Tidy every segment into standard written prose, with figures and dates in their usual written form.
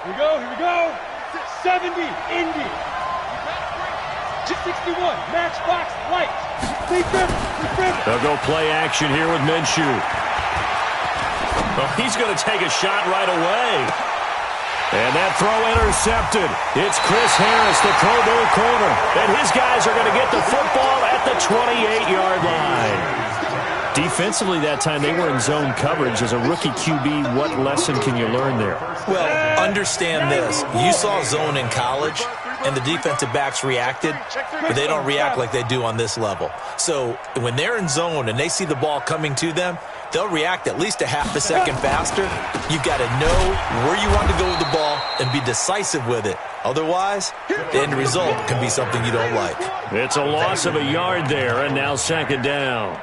Here we go. 70, Indy. 61, Matchbox Light. They'll go play action here with Minshew. Well, he's going to take a shot right away. And that throw intercepted. It's Chris Harris, the Pro Bowl corner. And his guys are going to get the football at the 28-yard line. Defensively that time, they were in zone coverage. As a rookie QB, what lesson can you learn there? Well, understand this. You saw zone in college, and the defensive backs reacted, but they don't react like they do on this level. So when they're in zone and they see the ball coming to them, they'll react at least a half a second faster. You've got to know where you want to go with the ball and be decisive with it. Otherwise, the end result can be something you don't like. It's a loss of a yard there, and now second down.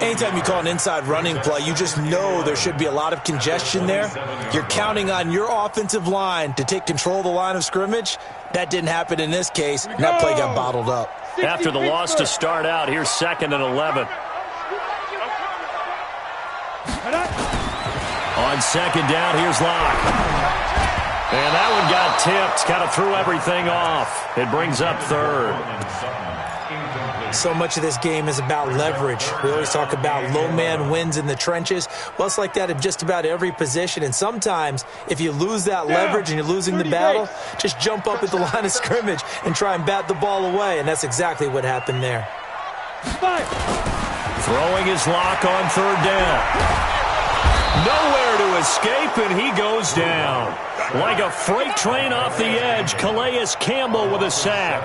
Anytime you call an inside running play, you just know there should be a lot of congestion there. You're counting on your offensive line to take control of the line of scrimmage. That didn't happen in this case, and that play got bottled up. After the loss to start out, here's 2nd and 11. On second down, here's Locke. And that one got tipped, kind of threw everything off. It brings up 3rd. So much of this game is about leverage. We always talk about low man wins in the trenches. Well, it's like that in just about every position. And sometimes, if you lose that leverage and you're losing the battle, just jump up at the line of scrimmage and try and bat the ball away. And that's exactly what happened there. Throwing his Lock on 3rd down. Nowhere to escape, and he goes down. Like a freight train off the edge, Calais Campbell with a sack.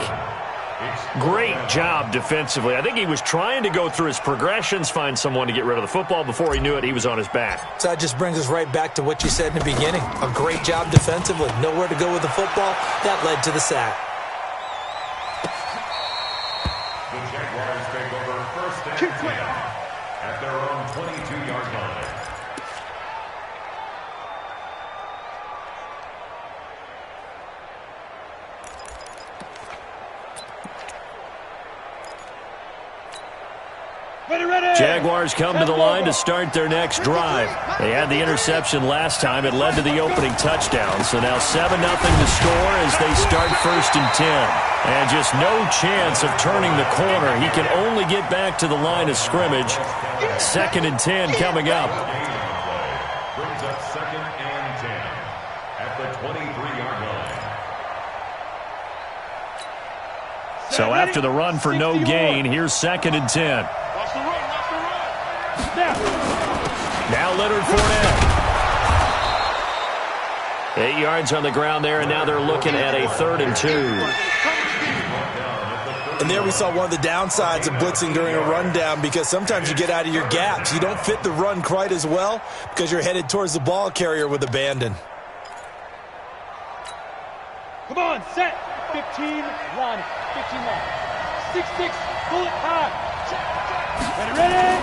Great job defensively. I think he was trying to go through his progressions, find someone to get rid of the football. Before he knew it, he was on his back. So that just brings us right back to what you said in the beginning. A great job defensively. Nowhere to go with the football. That led to the sack. The Jaguars take over 1st and 10 at their own 22-yard line. Jaguars come to the line to start their next drive. They had the interception last time. It led to the opening touchdown. So now 7-0 to score as they start 1st and 10. And just no chance of turning the corner. He can only get back to the line of scrimmage. 2nd and 10 coming up. Brings up 2nd and 10 at the 23-yard line. So after the run for no gain, here's 2nd and 10. Now Leonard Fournette. 8 yards on the ground there, and now they're looking at a 3rd and 2. And there we saw one of the downsides of blitzing during a rundown, because sometimes you get out of your gaps. You don't fit the run quite as well because you're headed towards the ball carrier with abandon. Come on, set. 15 line. 15 line. 6-6, bullet high. Ready?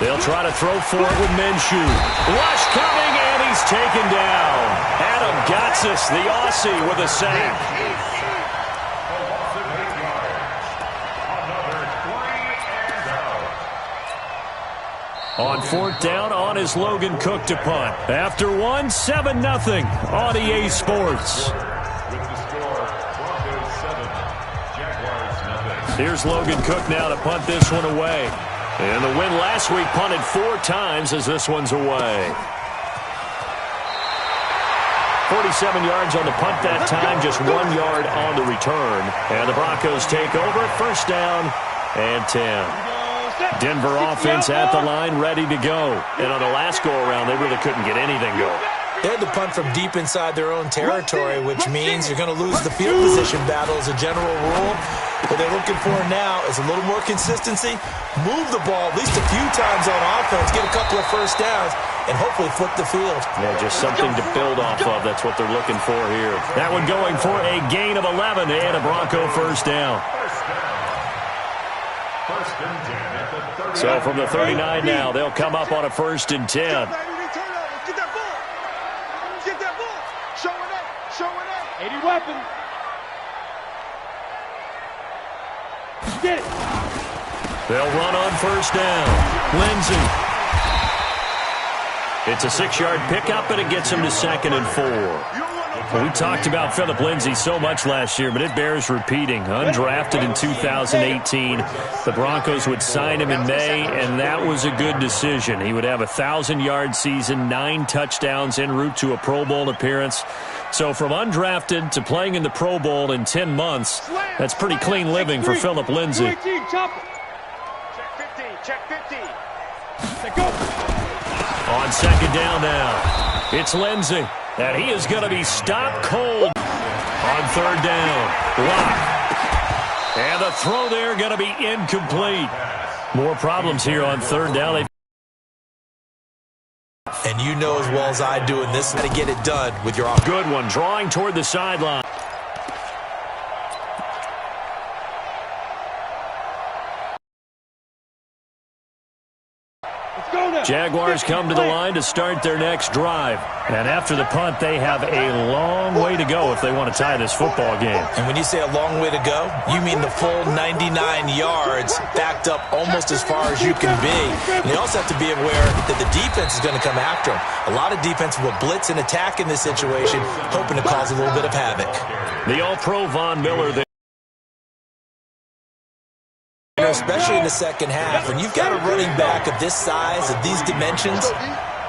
They'll try to throw for it with Minshew. Rush coming, and he's taken down. Adam Gotsis, the Aussie, with a sack. On 4th down, on is Logan Cook to punt. After 7-0 on EA Sports. Here's Logan Cook now to punt this one away. And the win last week punted 4 times as this one's away. 47 yards on the punt that time, just 1 yard on the return. And the Broncos take over, 1st down and 10. Denver offense at the line, ready to go. And on the last go-around, they really couldn't get anything going. They had to punt from deep inside their own territory, which means you're going to lose the field position battle as a general rule. What they're looking for now is a little more consistency, move the ball at least a few times on offense, get a couple of 1st downs, and hopefully flip the field. Yeah, just something to build off of. That's what they're looking for here. That one going for a gain of 11 and a Bronco 1st down. So from the 39 now, they'll come up on a 1st and 10. Get that ball. Get that ball. Showing up. Showing up. 80 weapon. Get it. They'll run on 1st down. Lindsey. It's a 6-yard pickup, and it gets him to 2nd and 4. Well, we talked about Phillip Lindsay so much last year, but it bears repeating. Undrafted in 2018. The Broncos would sign him in May, and that was a good decision. He would have a 1,000-yard season, 9 touchdowns en route to a Pro Bowl appearance. So from undrafted to playing in the Pro Bowl in 10 months, that's pretty clean living for Phillip Lindsay. Check 50, check 50. Go. On second down now, it's Lindsay. And he is going to be stopped cold on third down. Lock. And the throw there going to be incomplete. More problems here on third down. And you know as well as I do in this, how to get it done with your offense. Good one, drawing toward the sideline. Jaguars come to the line to start their next drive. And after the punt, they have a long way to go if they want to tie this football game. And when you say a long way to go, you mean the full 99 yards backed up almost as far as you can be. And they also have to be aware that the defense is going to come after them. A lot of defense will blitz and attack in this situation, hoping to cause a little bit of havoc. The All-Pro Von Miller there. Especially in the second half, when you've got a running back of this size, of these dimensions,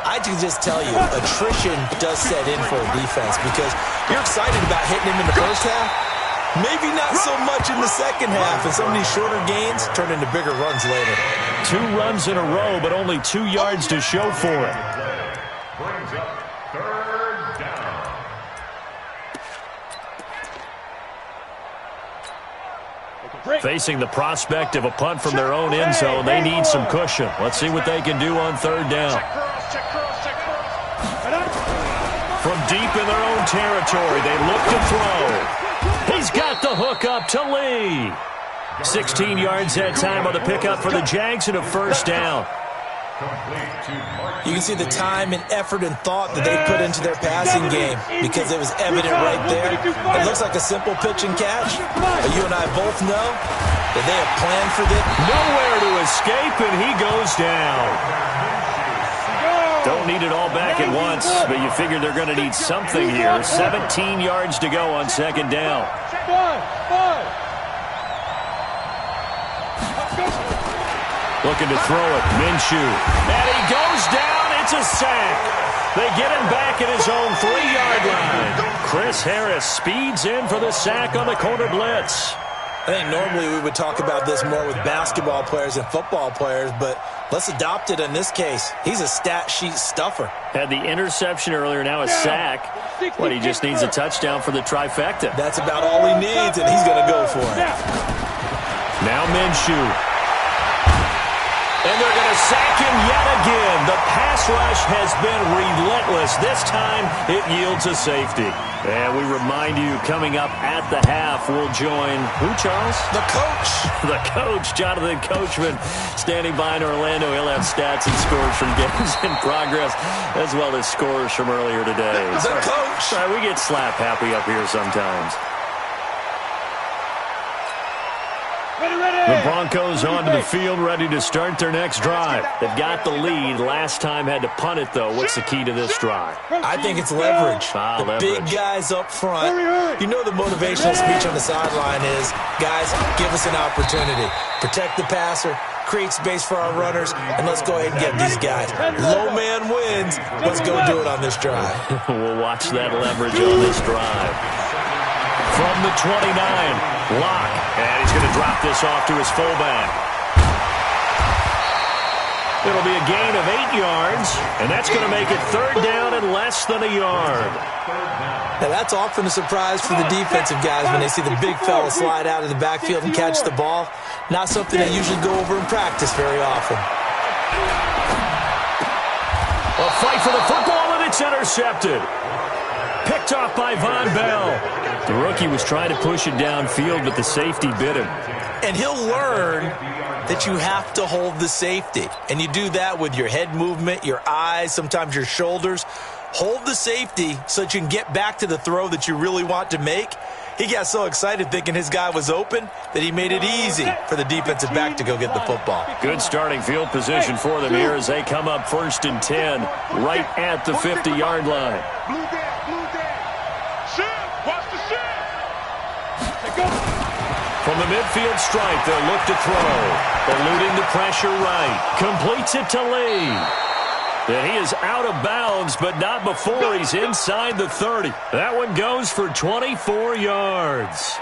I can just tell you, attrition does set in for a defense because you're excited about hitting him in the first half, maybe not so much in the second half, and some of these shorter gains turn into bigger runs later. 2 runs in a row, but only 2 yards to show for it. Brings up third down. Facing the prospect of a punt from their own end zone, they need some cushion. Let's see what they can do on third down. From deep in their own territory, they look to throw. He's got the hook up to Lee. 16 yards that time on the pickup for the Jags and a first down. You can see the time and effort and thought that they put into their passing game because it was evident right there. It looks like a simple pitch and catch, but you and I both know that they have planned for this. Nowhere to escape, and he goes down. Don't need it all back at once, but you figure they're going to need something here. 17 yards to go on second down. Looking to throw it, Minshew. And he goes down, it's a sack. They get him back at his own 3-yard line. Chris Harris speeds in for the sack on the corner blitz. I think normally we would talk about this more with basketball players and football players, but let's adopt it in this case. He's a stat sheet stuffer. Had the interception earlier, now a sack. But he just needs a touchdown for the trifecta. That's about all he needs, and he's going to go for it. Now Minshew. And they're going to sack him yet again. The pass rush has been relentless. This time, it yields a safety. And we remind you, coming up at the half, we'll join who, Charles? The coach. The coach, Jonathan Coachman, standing by in Orlando. He'll have stats and scores from games in progress, as well as scores from earlier today. The coach. Sorry, we get slap happy up here sometimes. The Broncos onto the field, ready to start their next drive. They've got the lead. Last time had to punt it, though. What's the key to this drive? I think it's leverage. The big guys up front. You know the motivational speech on the sideline is, guys, give us an opportunity. Protect the passer, create space for our runners, and let's go ahead and get these guys. Low man wins. Let's go do it on this drive. We'll watch that leverage on this drive. From the 29, Lock, and he's going to drop this off to his fullback. It'll be a gain of 8 yards, and that's going to make it third down and less than a yard. Now that's often a surprise for the defensive guys when they see the big fella slide out of the backfield and catch the ball. Not something they usually go over in practice very often. A fight for the football, and it's intercepted. Picked off by Von Bell. The rookie was trying to push it downfield, but the safety bit him. And he'll learn that you have to hold the safety. And you do that with your head movement, your eyes, sometimes your shoulders. Hold the safety so that you can get back to the throw that you really want to make. He got so excited thinking his guy was open that he made it easy for the defensive back to go get the football. Good starting field position for them here as they come up 1st and 10 right at the 50-yard line. the midfield stripe, they'll look to throw. Eluding the pressure right. Completes it to Lee. And he is out of bounds, but not before he's inside the 30. That one goes for 24 yards.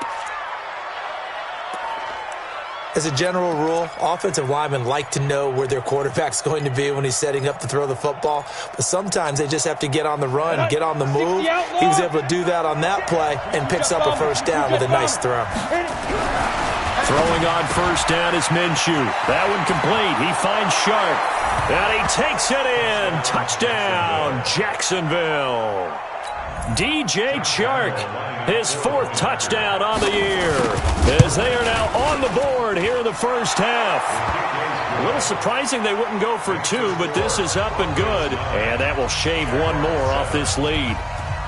As a general rule, offensive linemen like to know where their quarterback's going to be when he's setting up to throw the football. But sometimes they just have to get on the run, get on the move. He was able to do that on that play and picks up a first down with a nice throw. Throwing on first down is Minshew. That one complete. He finds Sharp. And he takes it in. Touchdown, Jacksonville. DJ Chark, his 4th touchdown on the year, as they are now on the board here in the first half. A little surprising they wouldn't go for 2, but this is up and good, and that will shave one more off this lead.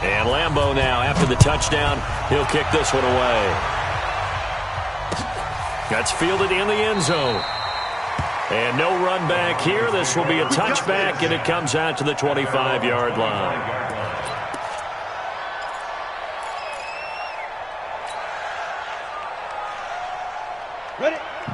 And Lambeau now, after the touchdown, he'll kick this one away. That's fielded in the end zone. And no run back here. This will be a touchback, and it comes out to the 25-yard line.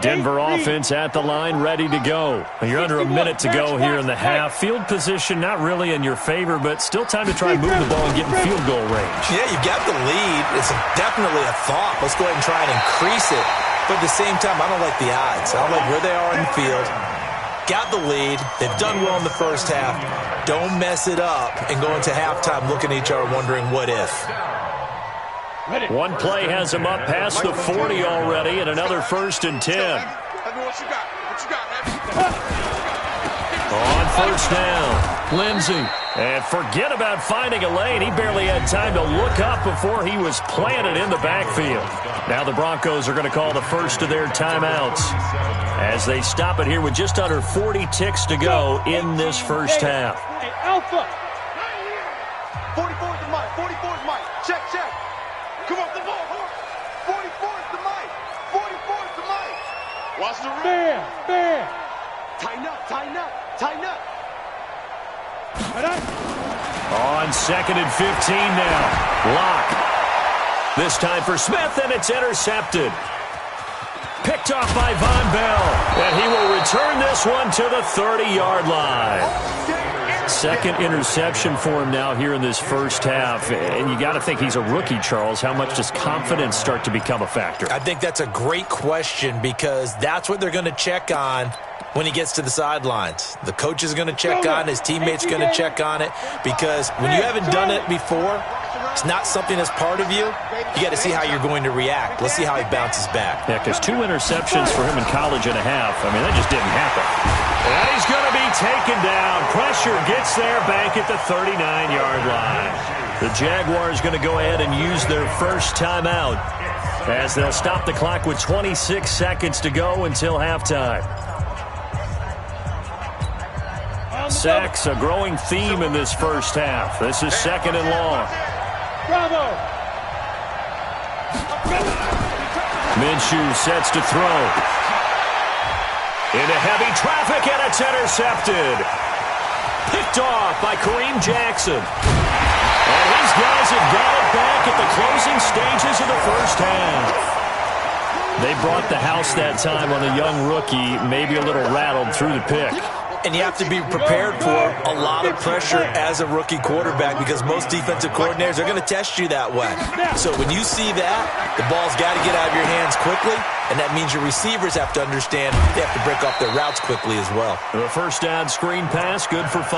Denver offense at the line, ready to go. You're under a minute to go here in the half. Field position not really in your favor, but still time to try and move the ball and get in field goal range. Yeah, you've got the lead. It's definitely a thought. Let's go ahead and try and increase it. But at the same time, I don't like the odds. I don't like where they are in the field. Got the lead. They've done well in the first half. Don't mess it up and go into halftime looking at each other wondering what if. One play has him up past the 40 already, and another 1st and 10. On first down, Lindsey. And forget about finding a lane. He barely had time to look up before he was planted in the backfield. Now the Broncos are going to call the first of their timeouts as they stop it here with just under 40 ticks to go in this first half. Hey, Alpha. 44 is the mic. 44 is Mike. Check, check. Come on, the ball. 44 is the mic. 44 is the mic. Watch the run. Bam. Tighten up, tighten up, tighten up. On 2nd and 15 now. Lock. This time for Smith, and it's intercepted. Picked off by Von Bell. And he will return this one to the 30-yard line. 2nd interception for him now here in this first half. And you got to think he's a rookie, Charles. How much does confidence start to become a factor? I think that's a great question because that's what they're going to check on when he gets to the sidelines. The coach is going to check on it. His teammates are going to check on it because when you haven't done it before, it's not something that's part of you. You got to see how you're going to react. Let's see how he bounces back. Yeah, because 2 interceptions for him in college and a half. I mean, that just didn't happen. And he's going to be taken down. Pressure gets there back at the 39-yard line. The Jaguars going to go ahead and use their first timeout as they'll stop the clock with 26 seconds to go until halftime. Sacks, a growing theme in this first half. This is 2nd and long. Bravo. Minshew sets to throw. Into heavy traffic, and it's intercepted. Picked off by Kareem Jackson. And these guys have got it back at the closing stages of the first half. They brought the house that time on a young rookie, maybe a little rattled through the pick. And you have to be prepared for a lot of pressure as a rookie quarterback because most defensive coordinators are going to test you that way. So when you see that, the ball's got to get out of your hands quickly, and that means your receivers have to understand they have to break off their routes quickly as well. The first down screen pass, good for 5.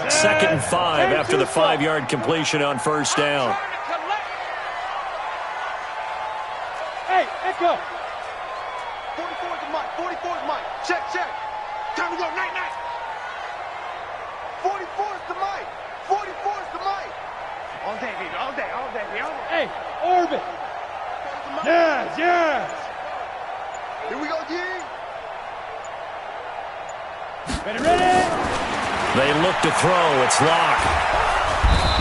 Second and 5 after the 5-yard completion on first down. Hey, echo. 44 is the mic. 44 is the mic. Check, check. Time to go. Night, night. 44 is the mic. 44 is the mic. All day, baby. All day, all day, all day. Hey, orbit. Yes, yes. Here we go, G. Ready, ready. They look to throw. It's Locke.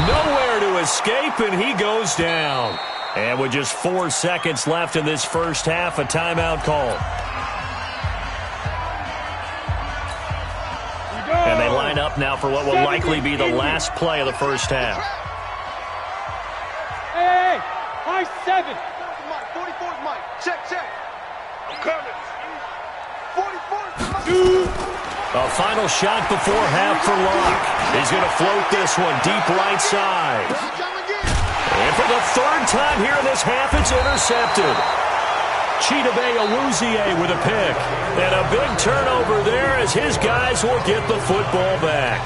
Nowhere to escape, and he goes down. And with just 4 seconds left in this first half, a timeout call. And they line line up now for what will likely be the last play of the first half. Hey, high 7. 44's Mike. Check, check. I'm coming. 44's Mike. A final shot before half for Locke. He's going to float this one deep right side. And for the third time here in this half, it's intercepted. Chidobe Awuzie with a pick. And a big turnover there as his guys will get the football back.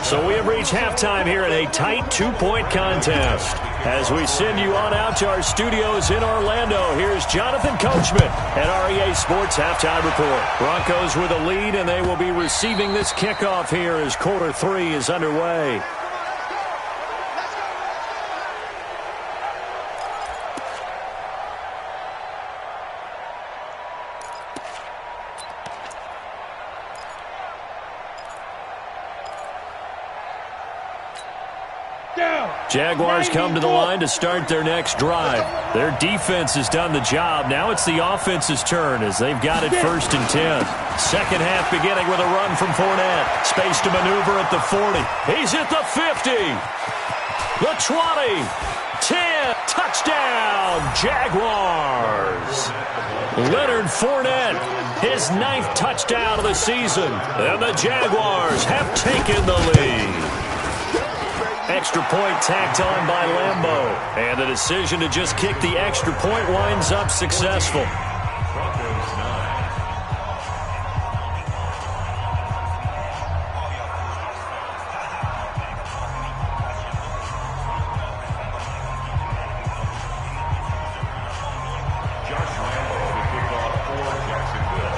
So we have reached halftime here in a tight 2-point contest. As we send you on out to our studios in Orlando, here's Jonathan Coachman at REA Sports Halftime Report. Broncos with a lead, and they will be receiving this kickoff here as quarter 3 is underway. Jaguars come to the line to start their next drive. Their defense has done the job. Now it's the offense's turn as they've got it 1st and 10. Second half beginning with a run from Fournette. Space to maneuver at the 40. He's at the 50. The 20. 10. Touchdown, Jaguars. Leonard Fournette, his 9th touchdown of the season. And the Jaguars have taken the lead. Extra point tacked on by Lambeau. And the decision to just kick the extra point winds up successful.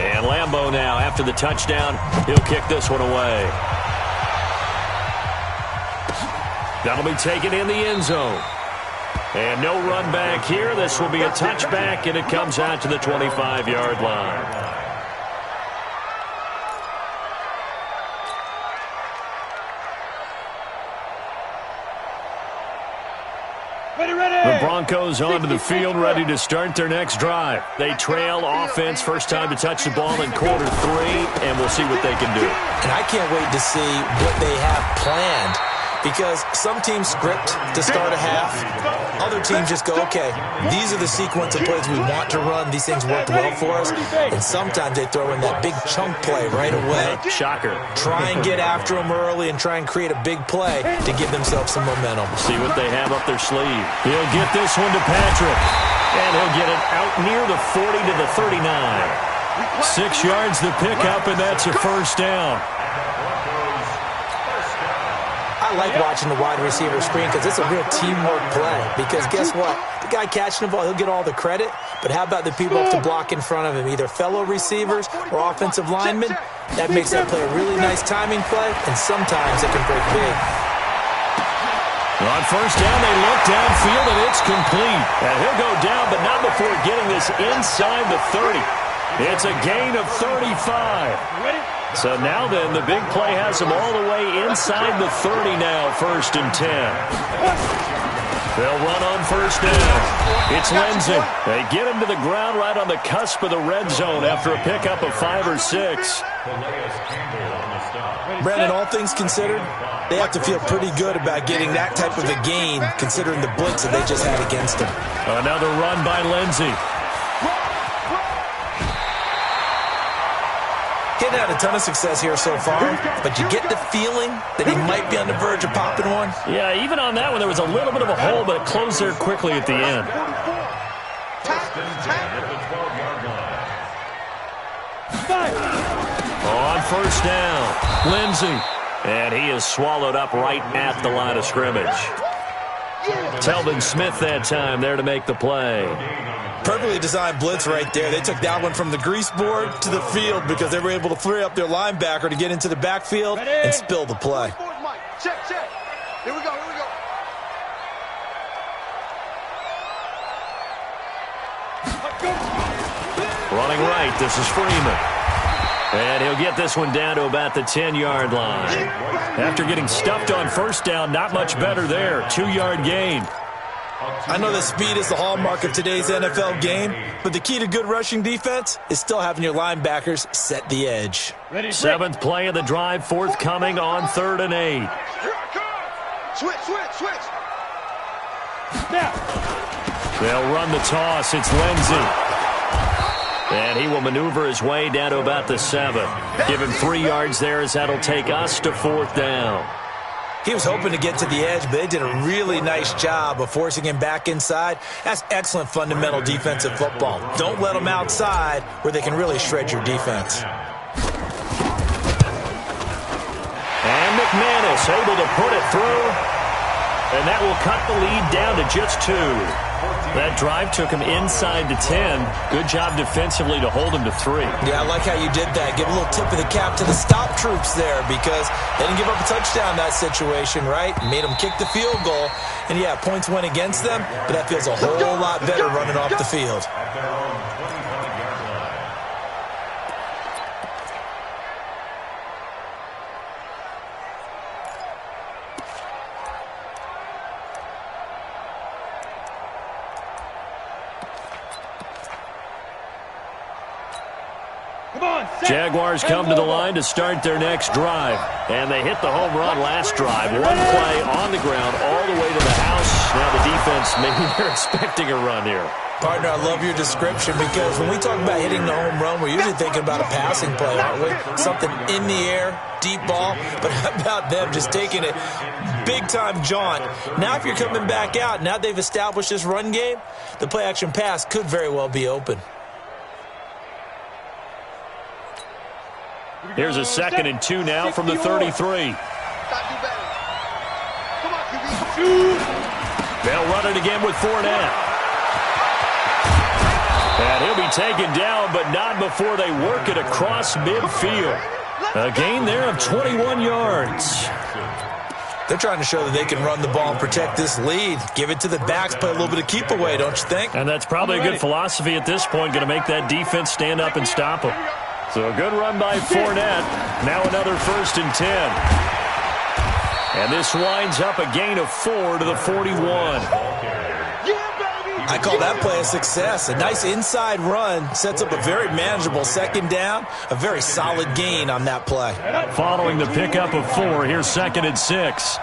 And Lambeau now, after the touchdown, he'll kick this one away. That'll be taken in the end zone. And no run back here. This will be a touchback, and it comes out to the 25-yard line. The Broncos onto the field, ready to start their next drive. They trail offense, first time to touch the ball in quarter 3, and we'll see what they can do. And I can't wait to see what they have planned. Because some teams script to start a half. Other teams just go, okay, these are the sequence of plays we want to run. These things worked well for us. And sometimes they throw in that big chunk play right away. Shocker. Try and get after them early and try and create a big play to give themselves some momentum. See what they have up their sleeve. He'll get this one to Patrick. And he'll get it out near the 40 to the 39. 6 yards the pickup, and that's a first down. I like watching the wide receiver screen because it's a real teamwork play. Because guess what? The guy catching the ball, he'll get all the credit. But how about the people up to block in front of him, either fellow receivers or offensive linemen? That makes that play a really nice timing play, and sometimes it can break big. On first down, they look downfield, and it's complete. And he'll go down, but not before getting this inside the 30. It's a gain of 35. So now then, the big play has him all the way inside the 30 now, 1st and 10. They'll run on first down. It's Lindsey. They get him to the ground right on the cusp of the red zone after a pickup of 5 or 6. Brandon, all things considered, they have to feel pretty good about getting that type of a gain, considering the blitz that they just had against him. Another run by Lindsey. Hitting had a ton of success here so far, but you get the feeling that he might be on the verge of popping one. Yeah, even on that one, there was a little bit of a hole, but it closed there quickly at the end. On first down, Lindsey. And he is swallowed up right at the line of scrimmage. Telvin Smith that time there to make the play. Perfectly designed blitz right there. They took that one from the grease board to the field because they were able to free up their linebacker to get into the backfield and spill the play. Check, check. Here we go, here we go. Running right, this is Freeman. And he'll get this one down to about the 10-yard line. After getting stuffed on first down, not much better there. 2-yard gain. I know that speed is the hallmark of today's NFL game, but the key to good rushing defense is still having your linebackers set the edge. Seventh play of the drive, forthcoming on 3rd and 8. Here I come. Switch. Now. They'll run the toss. It's Lindsey. And he will maneuver his way down to about the 7. Give him 3 yards there as that'll take us to 4th down. He was hoping to get to the edge, but they did a really nice job of forcing him back inside. That's excellent fundamental defensive football. Don't let them outside where they can really shred your defense. And McManus able to put it through. And that will cut the lead down to just 2. That drive took him inside the 10. Good job defensively to hold him to 3. Yeah, I like how you did that. Give a little tip of the cap to the stop troops there because they didn't give up a touchdown in that situation, right? Made them kick the field goal. And, yeah, points went against them, but that feels a whole lot better running off the field. At their own 25-yard line. Jaguars come to the line to start their next drive. And they hit the home run last drive. One play on the ground all the way to the house. Now the defense, maybe they're expecting a run here. Partner, I love your description because when we talk about hitting the home run, we're usually thinking about a passing play, aren't we? Something in the air, deep ball. But how about them just taking it big-time jaunt? Now if you're coming back out, now they've established this run game, the play-action pass could very well be open. Here's a 2nd and 2 now from the 33. They'll run it again with Fournette. And he'll be taken down, but not before they work it across midfield. A gain there of 21 yards. They're trying to show that they can run the ball and protect this lead. Give it to the backs, play a little bit of keep away, don't you think? And that's probably a good philosophy at this point, going to make that defense stand up and stop them. So a good run by Fournette. Now another 1st and 10. And this winds up a gain of 4 to the 41. I call that play a success. A nice inside run sets up a very manageable 2nd down. A very solid gain on that play. Following the pickup of 4, here's 2nd and 6.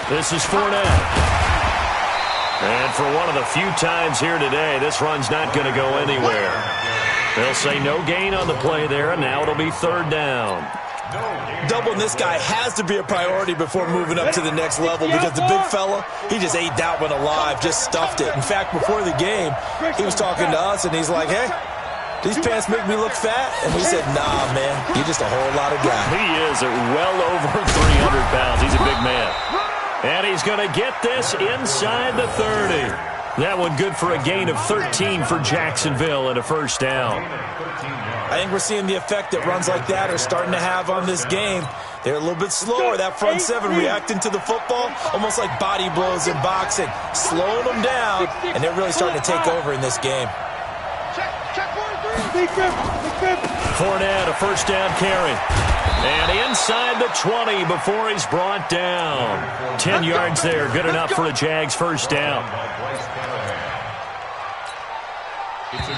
This is Fournette. And for one of the few times here today, this run's not going to go anywhere. They'll say no gain on the play there, and now it'll be 3rd down. Doubling this guy has to be a priority before moving up to the next level because the big fella, he just ate that one alive, just stuffed it. In fact, before the game, he was talking to us, and he's like, hey, these pants make me look fat? And we said, nah, man, you're just a whole lot of guy. He is at well over 300 pounds. He's a big man. And he's going to get this inside the 30. That one good for a gain of 13 for Jacksonville and a 1st down. I think we're seeing the effect that runs like that are starting to have on this game. They're a little bit slower, that front 7 reacting to the football, almost like body blows in boxing, slowing them down, and they're really starting to take over in this game. Fournette, a 1st down carry. And inside the 20 before he's brought down. 10 yards there, good enough for a Jags 1st down.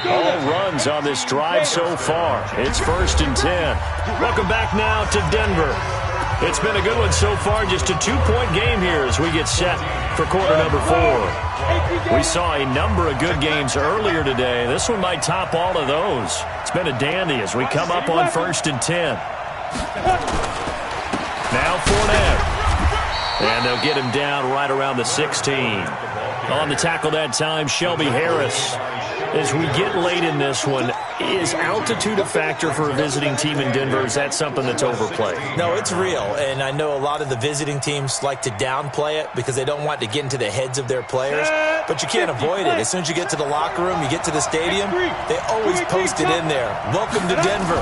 All runs on this drive so far. It's 1st and 10. Welcome back now to Denver. It's been a good one so far. Just a 2-point game here as we get set for quarter number 4. We saw a number of good games earlier today. This one might top all of those. It's been a dandy as we come up on 1st and 10. Now Fournette. And they'll get him down right around the 16. On the tackle that time, Shelby Harris. As we get late in this one, is altitude a factor for a visiting team in Denver? Is that something that's overplayed? No, it's real, and I know a lot of the visiting teams like to downplay it because they don't want to get into the heads of their players, but you can't avoid it. As soon as you get to the locker room, you get to the stadium, they always post it in there. Welcome to Denver.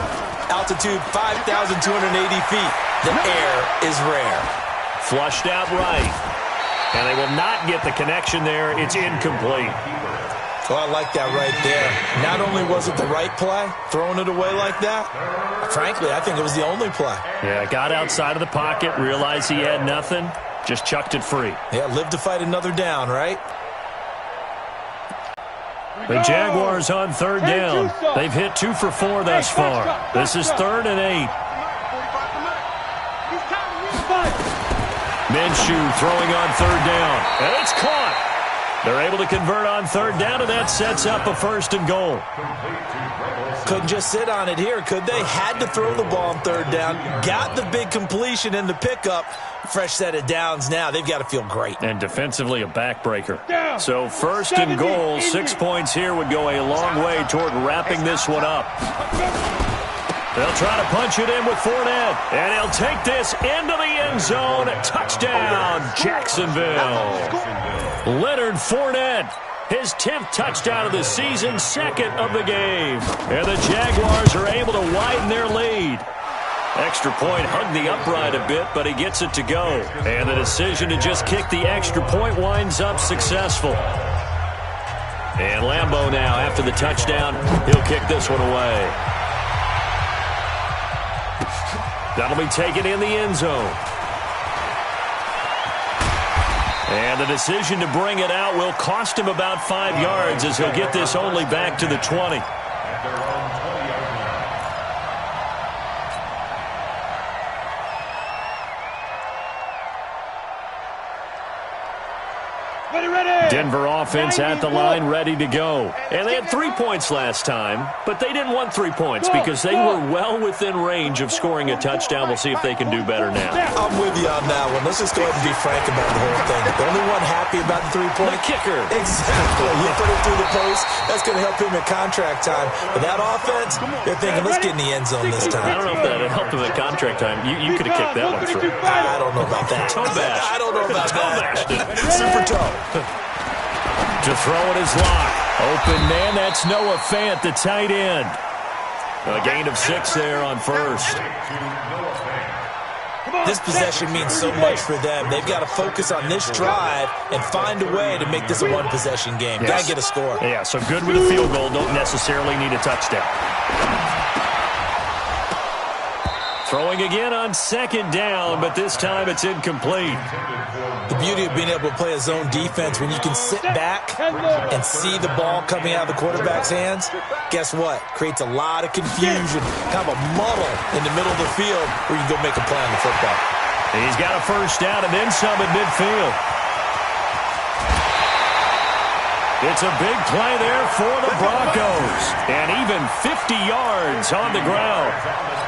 Altitude 5,280 feet. The air is rare. Flushed out right. And they will not get the connection there. It's incomplete. Well, I like that right there. Not only was it the right play, throwing it away like that, frankly, I think it was the only play. Yeah, got outside of the pocket, realized he had nothing, Just chucked it free. Yeah, live to fight another down, right? The Jaguars on third down. They've hit 2 for 4 thus far. This is 3rd and 8. Minshew throwing on third down. And it's caught. They're able to convert on third down, and that sets up a 1st and goal. Couldn't just sit on it here, could they? Had to throw the ball on third down. Got the big completion in the pickup. Fresh set of downs now. They've got to feel great. And defensively, a backbreaker. So 1st and goal, 6 points here would go a long way toward wrapping this one up. They'll try to punch it in with Fournette. And he'll take this into the end zone. Touchdown, Jacksonville. Leonard Fournette. His 10th touchdown of the season, 2nd of the game. And the Jaguars are able to widen their lead. Extra point hugged the upright a bit, but he gets it to go. And the decision to just kick the extra point winds up successful. And Lambeau now, after the touchdown, he'll kick this one away. That'll be taken in the end zone. And the decision to bring it out will cost him about 5 yards as he'll get this only back to the 20. Denver offense at the line, ready to go. And they had 3 points last time, but they didn't want 3 points because they were well within range of scoring a touchdown. We'll see if they can do better now. I'm with you on that one. Let's just go ahead and be frank about the whole thing. The only one happy about the 3-point. The kicker. Exactly. You put it through the post. That's going to help him in contract time. But that offense, they're thinking, let's get in the end zone this time. I don't know if that helped him at contract time. You could have kicked that one through. I don't know about that. Toe bash. I don't know about that. Super toe. To throw it is Locke. Open man, that's Noah Fant, the tight end. A gain of 6 there on 1st. This possession means so much for them. They've got to focus on this drive and find a way to make this a one-possession game. Got to get a score. Yeah, so good with a field goal. Don't necessarily need a touchdown. Throwing again on 2nd down, but this time it's incomplete. The beauty of being able to play a zone defense when you can sit back and see the ball coming out of the quarterback's hands, guess what? Creates a lot of confusion, kind of a muddle in the middle of the field where you can go make a play on the football. He's got a 1st down and then some at midfield. It's a big play there for the Broncos. And even 50 yards on the ground.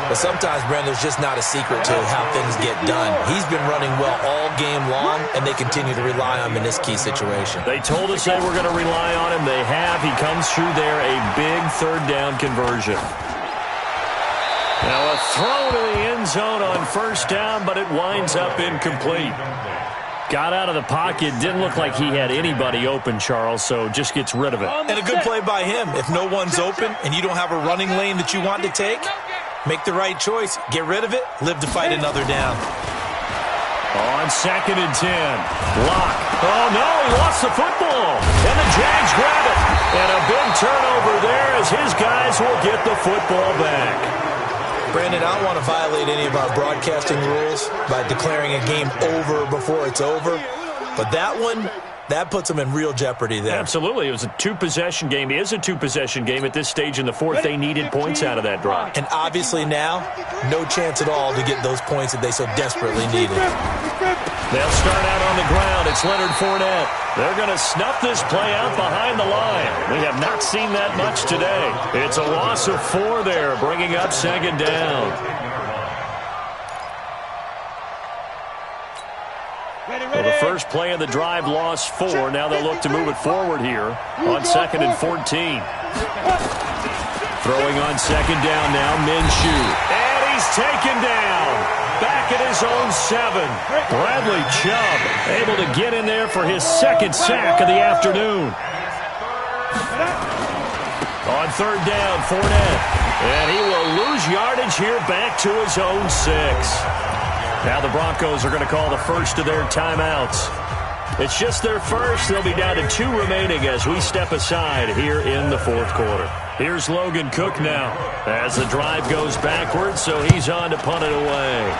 But sometimes, Brandon, there's just not a secret to how things get done. He's been running well all game long, and they continue to rely on him in this key situation. They told us they were going to rely on him. They have. He comes through there, a big 3rd down conversion. Now a throw to the end zone on 1st down, but it winds up incomplete. Got out of the pocket. Didn't look like he had anybody open, Charles, so just gets rid of it. And a good play by him. If no one's open and you don't have a running lane that you want to take, make the right choice. Get rid of it. Live to fight another down. On 2nd and 10. Locke. Oh, no, he lost the football. And the Jags grab it. And a big turnover there as his guys will get the football back. Brandon, I don't want to violate any of our broadcasting rules by declaring a game over before it's over. But that one, that puts them in real jeopardy there. Absolutely. It was a 2-possession game. It is a 2-possession game at this stage in the 4th. They needed points out of that drive. And obviously now, no chance at all to get those points that they so desperately needed. They'll start out on the ground. It's Leonard Fournette. They're going to snuff this play out behind the line. We have not seen that much today. It's a loss of 4 there, bringing up 2nd down. Well, the first play of the drive lost 4. Now they'll look to move it forward here on 2nd and 14. Throwing on 2nd down now, Minshew. And he's taken down. Back at his own 7. Bradley Chubb able to get in there for his 2nd sack of the afternoon. On 3rd down, Fournette. And he will lose yardage here back to his own 6. Now the Broncos are going to call the first of their timeouts. It's just their first. They'll be down to 2 remaining as we step aside here in the 4th quarter. Here's Logan Cook now as the drive goes backwards, so he's on to punt it away.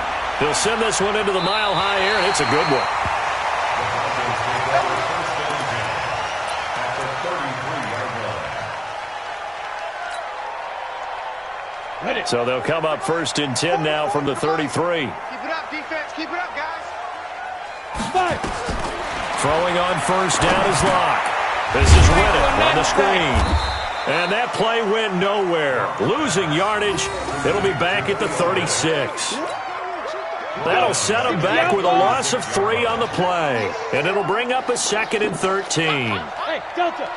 He'll send this one into the mile-high air, and it's a good one. So they'll come up 1st and 10 now from the 33. Keep it up, defense. Keep it up, guys. Throwing on 1st down is Locke. This is Riddick on the screen. And that play went nowhere. Losing yardage. It'll be back at the 36. That'll set them back with a loss of 3 on the play. And it'll bring up a 2nd and 13. Hey, Delta.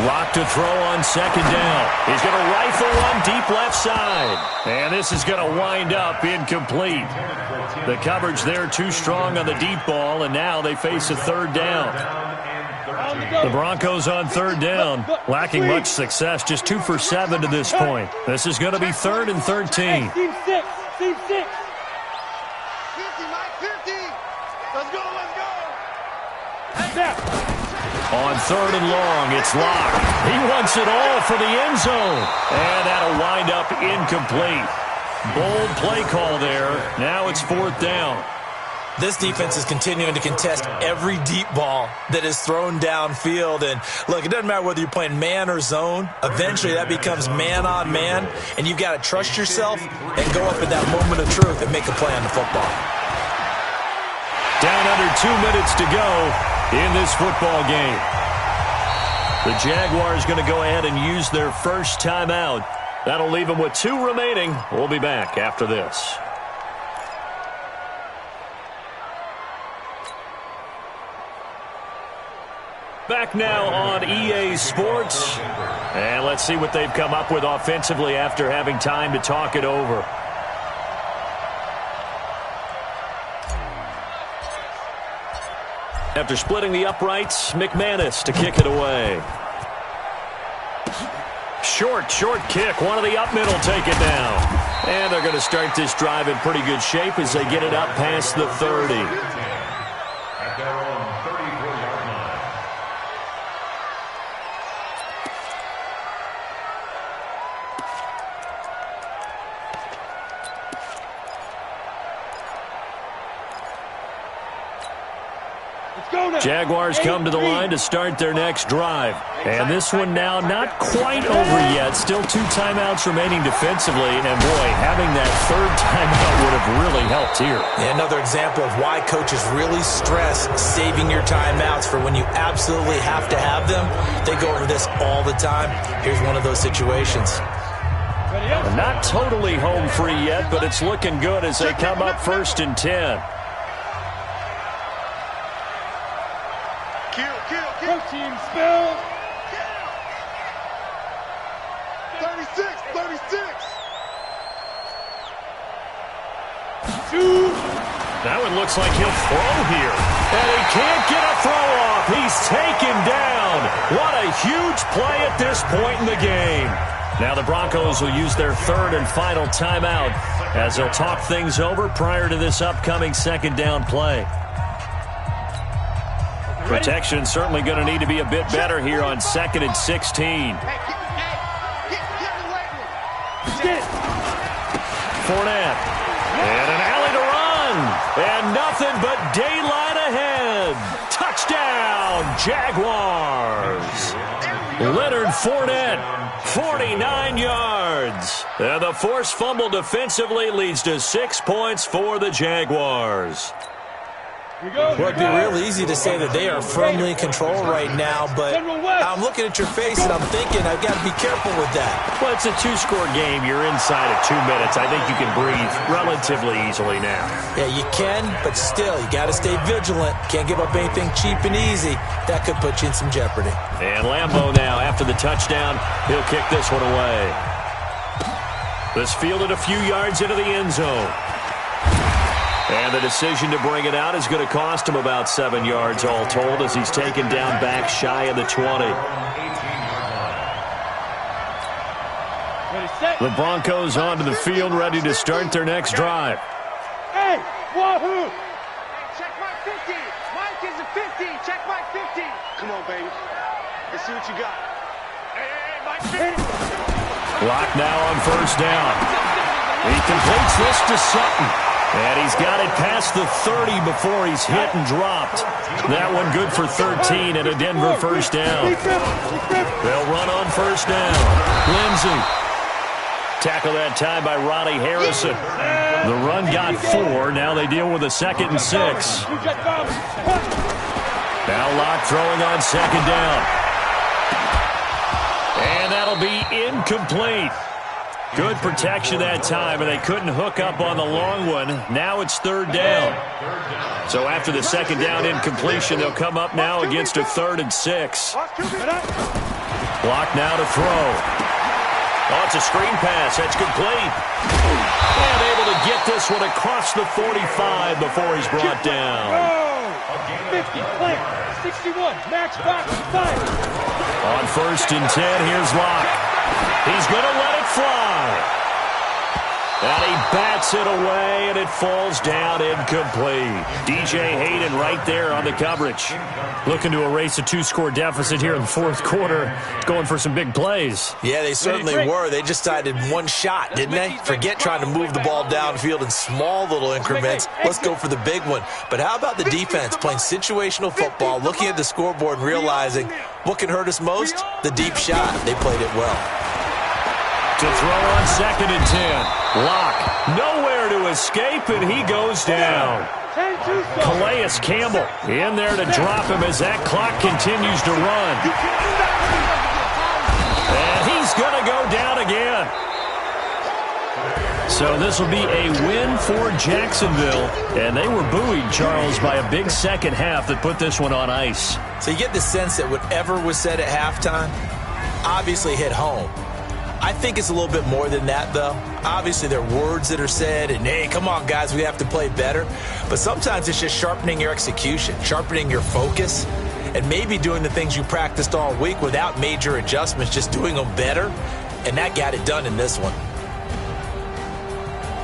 Locke to throw on 2nd down. He's going to rifle one deep left side. And this is going to wind up incomplete. The coverage there too strong on the deep ball, and now they face a 3rd down. The Broncos on 3rd down, lacking much success, just 2 for 7 to this point. This is going to be 3rd and 13. Team 6. Team 6. 50, Mike, 50. Let's go. On 3rd and long, it's Locke. He wants it all for the end zone. And that'll wind up incomplete. Bold play call there. Now it's 4th down. This defense is continuing to contest every deep ball that is thrown downfield. And, look, it doesn't matter whether you're playing man or zone. Eventually that becomes man on man, and you've got to trust yourself and go up at that moment of truth and make a play on the football. Down under 2 minutes to go in this football game. The Jaguars going to go ahead and use their first timeout. That'll leave them with 2 remaining. We'll be back after this. Back now on EA Sports. And let's see what they've come up with offensively after having time to talk it over. After splitting the uprights, McManus to kick it away. Short kick. One of the up middle take it down. And they're going to start this drive in pretty good shape as they get it up past the 30. At their own 34-yard line. Jaguars come to the line to start their next drive. And this one now not quite over yet. Still 2 timeouts remaining defensively. And, boy, having that 3rd timeout would have really helped here. Yeah, another example of why coaches really stress saving your timeouts for when you absolutely have to have them. They go over this all the time. Here's one of those situations. Not totally home free yet, but it's looking good as they come up 1st and 10. Team spell. 36. 2. Now it looks like he'll throw here. And he can't get a throw off. He's taken down. What a huge play at this point in the game. Now the Broncos will use their 3rd and final timeout as they'll talk things over prior to this upcoming 2nd down play. Protection certainly going to need to be a bit better here on 2nd and 16. Fournette. And an alley to run. And nothing but daylight ahead. Touchdown, Jaguars. Leonard Fournette, 49 yards. And the forced fumble defensively leads to 6 points for the Jaguars. Well, it'd be real easy to say that they are firmly in control right now, but I'm looking at your face and I'm thinking I've got to be careful with that. Well, it's a 2-score game. You're inside of 2 minutes. I think you can breathe relatively easily now. Yeah, you can, but still, you got to stay vigilant. Can't give up anything cheap and easy. That could put you in some jeopardy. And Lambeau now, after the touchdown, he'll kick this one away. This fielded a few yards into the end zone. And the decision to bring it out is going to cost him about 7 yards all told as he's taken down back shy of the 20. The Broncos onto the field ready to start their next drive. Hey, wahoo! Check my 50. Mike is a 50. Check my 50. Come on, baby. Let's see what you got. Hey, Mike 50. Lock now on 1st down. He completes this to Sutton. And he's got it past the 30 before he's hit and dropped. That one good for 13 and a Denver first down. They'll run on first down. Lindsey. Tackle that time by Ronnie Harrison. The run got 4. Now they deal with a 2nd and 6. Now Locke throwing on 2nd down. And that'll be incomplete. Good protection that time, and they couldn't hook up on the long one. Now it's 3rd down. So after the 2nd down incompletion, they'll come up now against a 3rd and 6. Locke now to throw. Oh, it's a screen pass. That's complete. And able to get this one across the 45 before he's brought down. 50, clear. 61, max box, 5. On 1st and 10, here's Locke. He's going to let it fly. And he bats it away, and it falls down incomplete. DJ Hayden right there on the coverage. Looking to erase a 2-score deficit here in the 4th quarter. Going for some big plays. Yeah, they certainly were. They just decided one shot, didn't they? Forget trying to move the ball downfield in small little increments. Let's go for the big one. But how about the defense playing situational football, looking at the scoreboard and realizing what can hurt us most? The deep shot. They played it well. To throw on 2nd and 10. Locke nowhere to escape, and he goes down. Calais Campbell in there to drop him as that clock continues to run. And he's going to go down again. So this will be a win for Jacksonville. And they were buoyed, Charles, by a big second half that put this one on ice. So you get the sense that whatever was said at halftime obviously hit home. I think it's a little bit more than that, though. Obviously, there are words that are said, and, hey, come on, guys, we have to play better. But sometimes it's just sharpening your execution, sharpening your focus, and maybe doing the things you practiced all week without major adjustments, just doing them better. And that got it done in this one.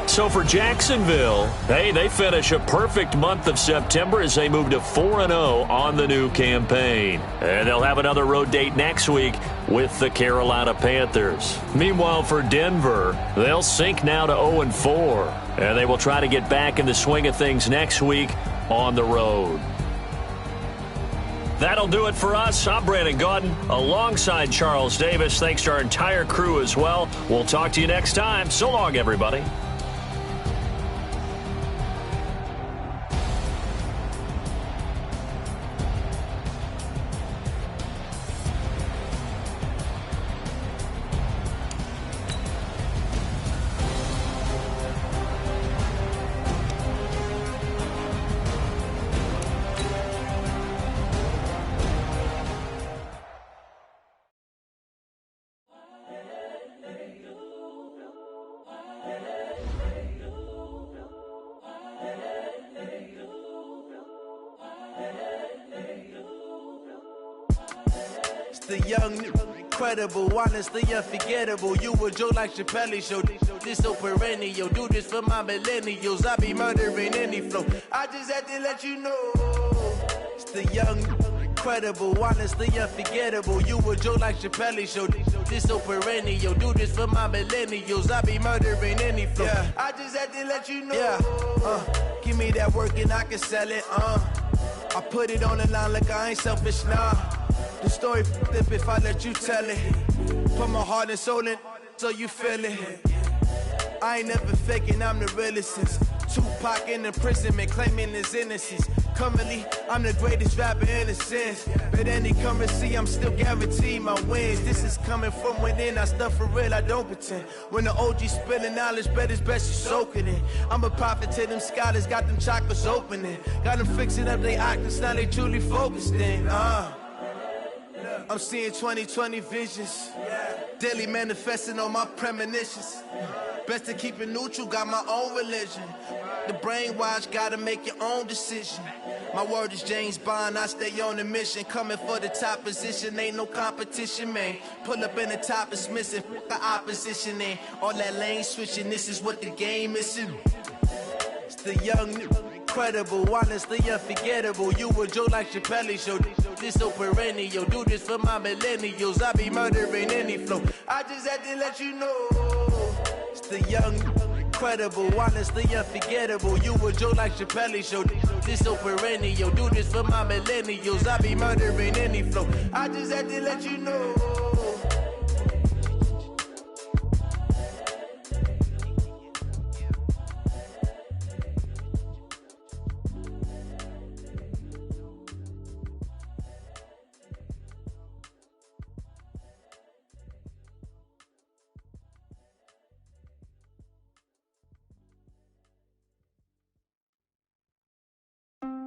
So for Jacksonville, hey, they finish a perfect month of September as they move to 4-0 on the new campaign. And they'll have another road date next week with the Carolina Panthers. Meanwhile, for Denver, they'll sink now to 0-4. And they will try to get back in the swing of things next week on the road. That'll do it for us. I'm Brandon Gaudin alongside Charles Davis. Thanks to our entire crew as well. We'll talk to you next time. So long, everybody. The young, incredible, honestly unforgettable. You a joke like Chappelle show. This so perennial. Do this for my millennials. I be murdering any flow. I just had to let you know. It's the young, incredible, honestly unforgettable. You a joke like Chappelle show. This so perennial. Do this for my millennials. I be murdering any flow. Yeah. I just had to let you know. Yeah. Give me that work and I can sell it. I put it on the line like I ain't selfish, nah. The story flip if I let you tell it. Put my heart and soul in so you feel it. I ain't never faking, I'm the realest since Tupac in imprisonment, claiming his innocence. Currently, I'm the greatest rapper in a sense. But any currency, I'm still guaranteed my wins. This is coming from within, I stuff for real, I don't pretend. When the OG spilling knowledge, bet it's best you soak it in. I'm a prophet to them scholars, got them chakras opening. Got them fixing up they octaves, now they truly focused in. I'm seeing 2020 visions. Daily manifesting on my premonitions. Best to keep it neutral, got my own religion. The brainwash, gotta make your own decision. My word is James Bond, I stay on a mission. Coming for the top position, ain't no competition, man. Pull up in the top, it's missing, the opposition in. All that lane switching, this is what the game is. It's the young, incredible, honestly unforgettable. You a joke like Chappelle show. This so perennial. Do this for my millennials. I be murdering any flow. I just had to let you know. It's the young, incredible, honestly unforgettable. You a joke like Chappelle show. This so perennial. Do this for my millennials. I be murdering any flow. I just had to let you know.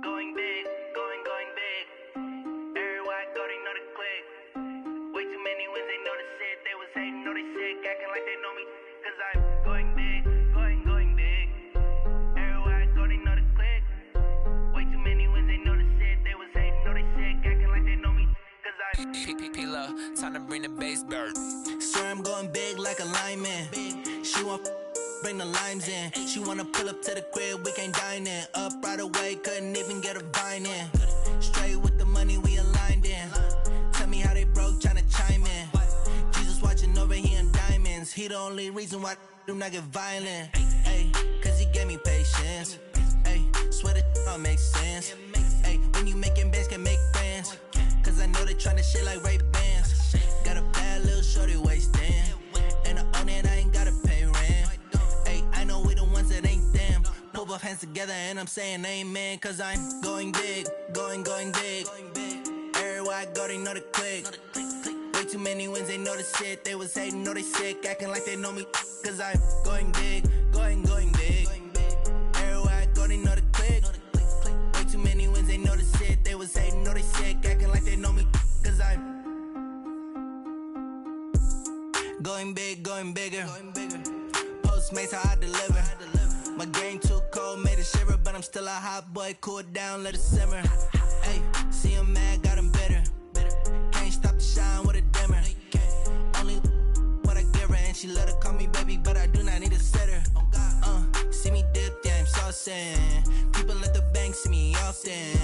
Going big, going big. Everywhere I go, they know the click. Way too many wins, they know the shit. They was hating, know they sick, acting like they know me. Cause I'm going big, going big. Everywhere I go, they know the click. Way too many wins, they know the shit. They was hating, know they sick, acting like they know me. Cause I'm P-P-P-Love, time to bring the bass bird. Swear I'm going big like a lineman. She want bring the limes in. She wanna pull up to the crib, we can't dine in. Up right away, couldn't even get a vine in. Straight with the money we aligned in. Tell me how they broke, tryna chime in. Jesus watching over here in diamonds. He the only reason why I do not get violent. Ay, cause he gave me patience. Ay, swear that all makes sense. Ay, when you making bands, can make friends. Cause I know they tryna shit like Ray-Bans. Got a bad little shorty wasting. And I own it, I ain't gotta pay rent. I know we the ones that ain't them. Put both hands together and I'm saying amen. Cause I'm going big, going big. Everywhere I go, they know the click. Way too many wins, they know the shit. They was hating, know they sick, acting like they know me. Cause I'm going big, going big. Everywhere I go, they know the click. Way too many wins, they know the shit. They was hating, know they sick, acting like they know me. Cause I'm going big, going bigger. Postmates how I deliver. My game too cold, made it shiver, but I'm still a hot boy. Cool down, let it simmer. Hey, see him mad, got him bitter. Can't stop the shine with a dimmer. Only what I give her, and she let her call me baby, but I do not need a sitter. See me dip, yeah, I'm saucing. People at the bank see me often.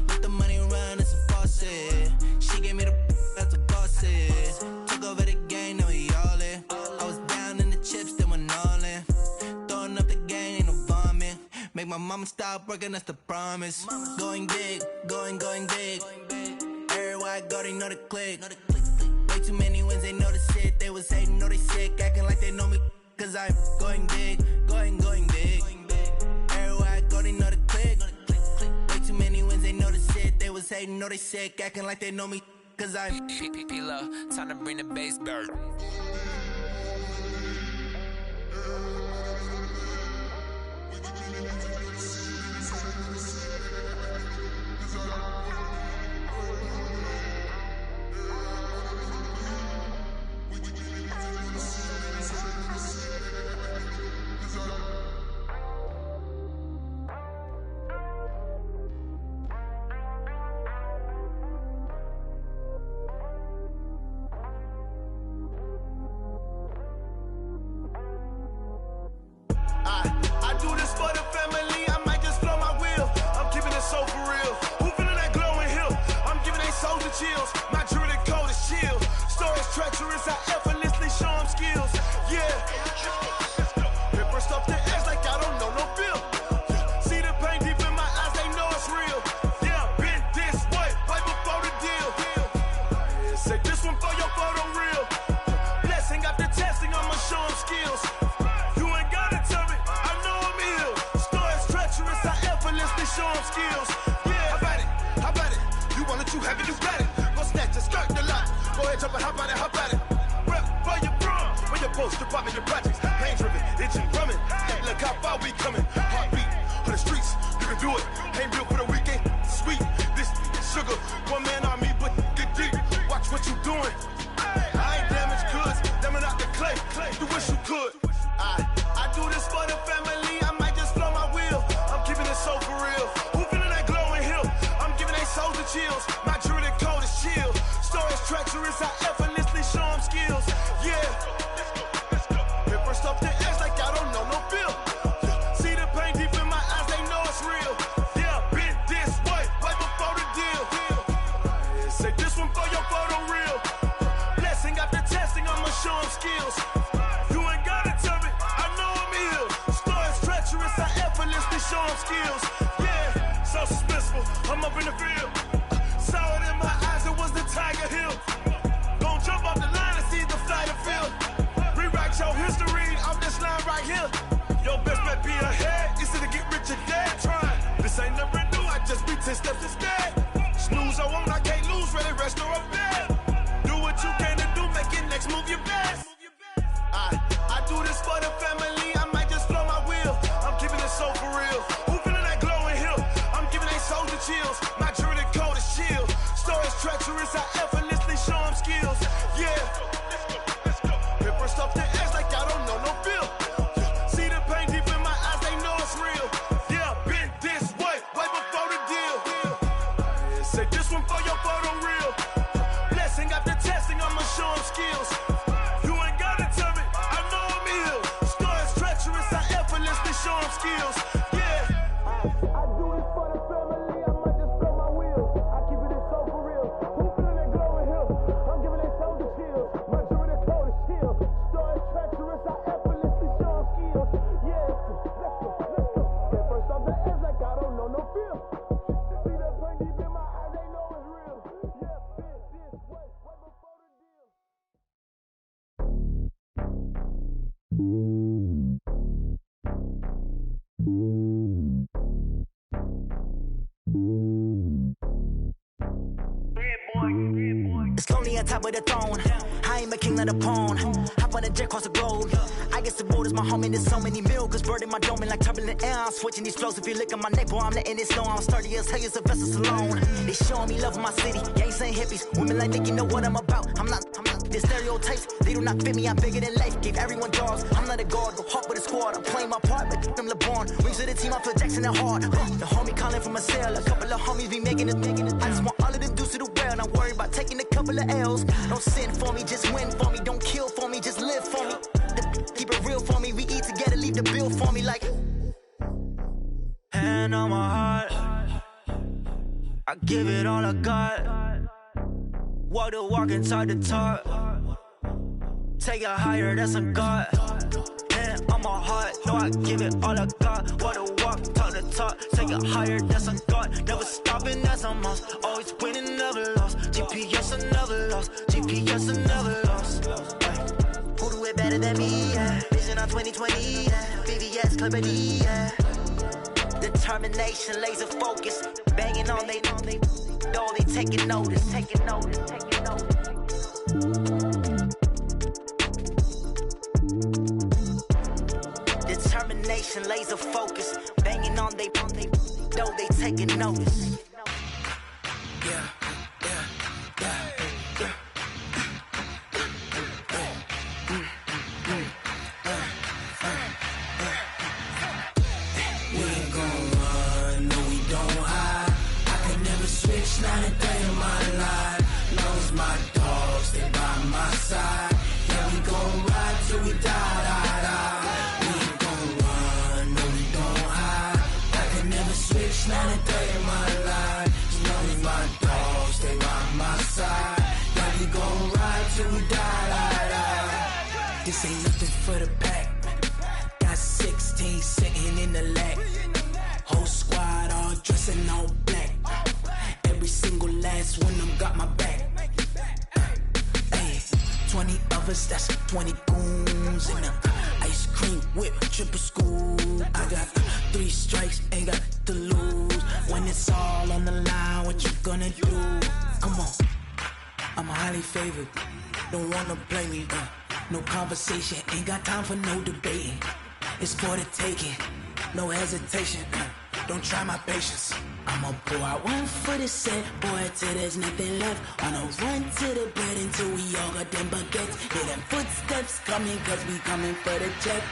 Let the money run, it's a faucet. She gave me the that's a boss is. Took over the game, now we all in. I was down in the chips, then went all in. Throwing up the game, ain't no vomit. Make my mama stop working, that's the promise. Going big, going big. Everywhere I go, they know the click. Way too many wins, they know the shit. They was hating, know they sick, acting like they know me. Cause I'm going big, going big. Everywhere I go, they know the click. Way too many wins, they know the shit. They was hating, know they sick, acting like they know me. Cause I'm P-P-P-Love, time to bring the bass bird. I do this for the family, I might just blow my wheel. I'm keeping it so for real. Who feeling that glowing hill? I'm giving they souls the chills. My jewelry cold is chill. Stories treacherous, I effortlessly show them skills. Yeah. Ripper stuff the edge like I don't know no feel. See the pain deep in my eyes, they know it's real. Yeah, been this way, right before the deal. Say this one for your photo real. Blessing after testing, I'ma show them skills. You ain't gotta tell me, I know I'm ill. Stories treacherous, I effortlessly show them skills. Yeah, how about it? You want it, you have it, you got it. Go snatch it, skirt the lot. Go ahead, jump it, how about it? Rep for your bro, when you're supposed to pop in your projects. Pain driven, itching, drumming. Hey, look how far we coming. Heartbeat for the streets, you can do it. Ain't built for the weekend, sweet. This sugar, one man army, but get deep. Watch what you doing. I ain't damaged goods, damn it out the clay. You wish you could. I do this for the family, I might just blow my wheel. I'm keeping it so for real. Who feeling that glowing hill? I'm giving they souls the chills. My jewelry cold is chill. Stories treacherous, I effortlessly show them skills. Yeah. Ripper stuff the edge like I don't know no feel. See the pain deep in my eyes, they know it's real. Yeah. 10 steps instead. Snooze, I won't, I can't lose, really rest or up bed. Do what you can to do, make your next move your best. I do this for the family, I might just flow my wheel. I'm keeping it so for real. Who feeling that glowing hill? I'm giving they soldier chills. My jewelry code is chill. Stories treacherous, I effortlessly show them skills. Yeah. Paper stuff the edge like I don't know no feel. See the pain deep in my eyes, they know it's real. Yeah, been this way before the deal. Say this one for your photo reel. Blessing after testing, I'ma show them skills. You ain't gotta tell me, I know I'm ill. Stories treacherous, I effortlessly show them skills. Yeah. I do it for the family, I might just blow my wheel. I keep it so for real. Who feeling that glowing hill? I'm giving they soldier chills. My jewelry code is chill. Stories treacherous, I effortlessly show them skills. Yeah, let's go. Get first off the edge like I don't know no feel. See the pain deep in my eyes, they know it's real. Yeah, been this way before the deal. It's lonely on top of the throne. I ain't a king of the pawn. Hop on a jet across the globe. I guess the road is my home and there's so many miracles burning my dome and like turbulent air. I'm switching these flows. If you look at my neck, boy, I'm letting it slow. I'm sturdy as hell, as Sylvester Stallone. They showing me love in my city. Gangsta and hippies, women like Nick, you know what I'm about. I'm not. The stereotypes, they do not fit me. I'm bigger than life. Gave everyone jaws. I'm not a guard, go hard with a squad. I'm playing my part, but I'm LeBron. Wings of the team, I feel Jackson and hard. The homie calling from a cell. A couple of homies be making it. I just want all of them dudes to the well. Not worried about taking a couple of L's. Don't sin for me, just win for me. Don't kill for me, just live for me. Keep it real for me. We eat together, leave the bill for me like. Hand on my heart, I give it all I got. Walk the walk and talk the talk. Take it higher, that's a God. Hand on my heart, no, I give it all I got. Walk the walk, talk the talk. Take it higher, that's a God. Never stopping, that's a must. Always winning, never lost. GPS, I never lost. GPS, I never lost. Who do it better than me? Yeah. Vision on 2020. Yeah. VVS, Clarity. Yeah. Determination, laser focus. Banging on they. No, they taking notice. Taking notice. Taking notice. Determination, laser focus. Banging on they. No, they taking notice. Yeah. Not a day in my life. Knows my dogs, they by my side. Yeah, we gon' ride till we die. We ain't gon' run, no, we don't hide. I can never switch, not a day in my life. Knows my dogs, they by my side. Yeah, we gon' ride till we die. This ain't nothing for the pack. Got 16 sitting in the lag. Whole squad all dressing all black. Every single last one of them got my back. Hey, 20 of us, that's 20 goons. And ice cream whip, triple school. I got 3 strikes, ain't got to lose. When it's all on the line, what you gonna do? Come on, I'm highly favored. Don't wanna play me, no conversation. Ain't got time for no debating. It's for the taking, no hesitation. Don't try my patience. I'ma pour out one for the set, boy, till there's nothing left. On a run to the bed until we all got them baguettes. Hear them footsteps coming, cause we coming for the check.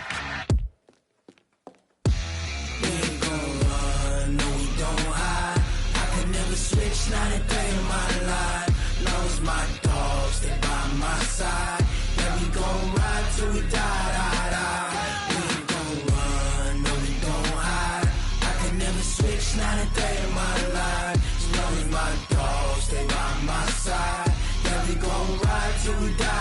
We ain't gon' run, no, we don't hide. I can never switch, not a day in my life. Knows my dogs, they by my side. Yeah, we gon' ride till we die. We ain't gon' run, no, we don't hide. I can never switch, not a day in my life. Knows my dogs, they by my side. Yeah, we gon' ride till we die.